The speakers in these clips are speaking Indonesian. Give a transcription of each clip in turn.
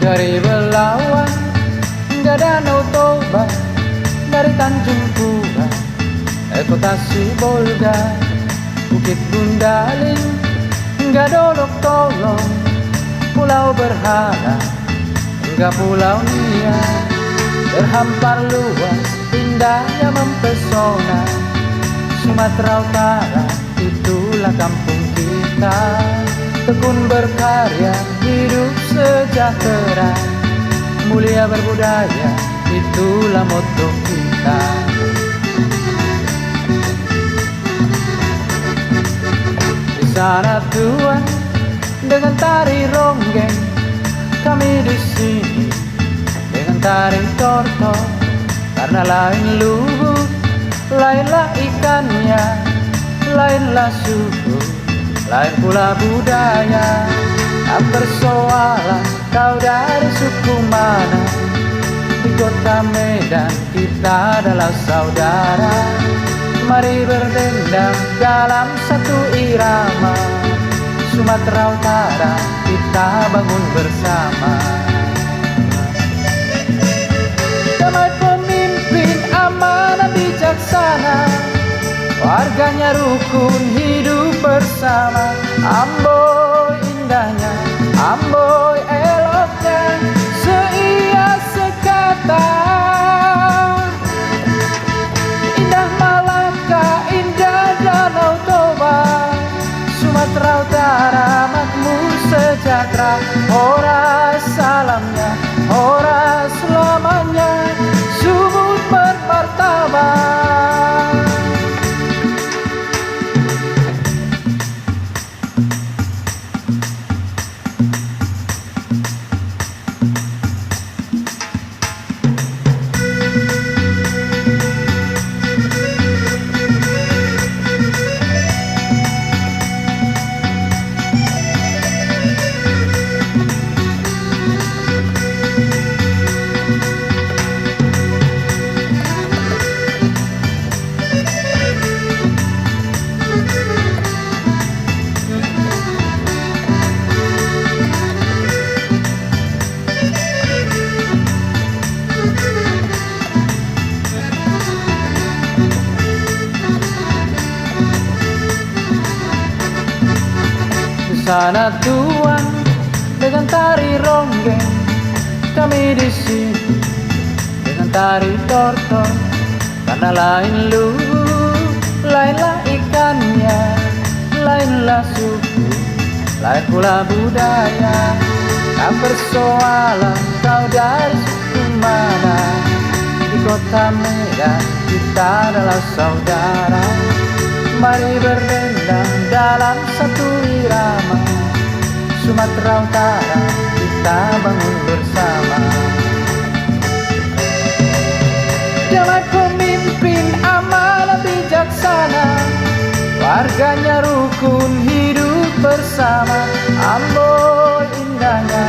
Dari Belawan hingga Danau Toba, dari Tanjung Pura, Kota Sibolga, Bukit Gundaling hingga Dolok Tolong, Pulau Berhala hingga Pulau Nia, terhampar luas, indahnya mempesona. Sumatera Utara, itulah kampung kita. Tekun berkarya, hidup sejahtera, mulia berbudaya, itulah moto kita. Di sana Tuhan dengan tari ronggeng, kami di sini dengan tari tortor. Karena lain luhur, lainlah ikannya, lainlah suku, lain pula budaya. Tak persoalan kau dari suku mana, di kota Medan kita adalah saudara. Mari berdendang dalam satu irama, Sumatera Utara kita bangun bersama. Damai pemimpin amanah bijaksana, warganya rukun hidup bersama. Amboi indahnya, amboi eloknya, seia sekata. Indah Malaka, indah Danau Toba, Sumatera Utara makmur sejahtera. Ora salamnya, ora selamanya, Sumut bermartabat. Sana Tuhan dengan tari ronggeng, kami di sini dengan tari tortor. Karena lain luhur, lainlah ikannya, lainlah suku, lain pula budaya. Tak persoalan kau dari suku mana, di kota Medan kita adalah saudara. Mari berdendang dalam satu irama, Sumatera Utara kita bangun bersama. Damai pemimpin amanah bijaksana, warganya rukun hidup bersama. Amboi indahnya,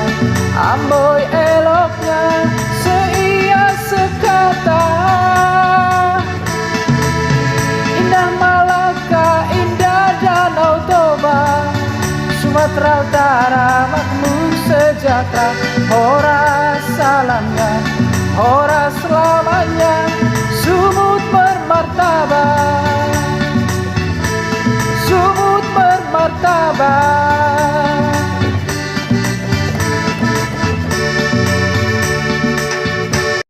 amboi eloknya, seia sekata. Indah Malaka, indah Danau Toba, Sumatera Utara makmur sejahtera. Ora salamnya, ora selamanya, Sumut bermartabat, Sumut bermartabat.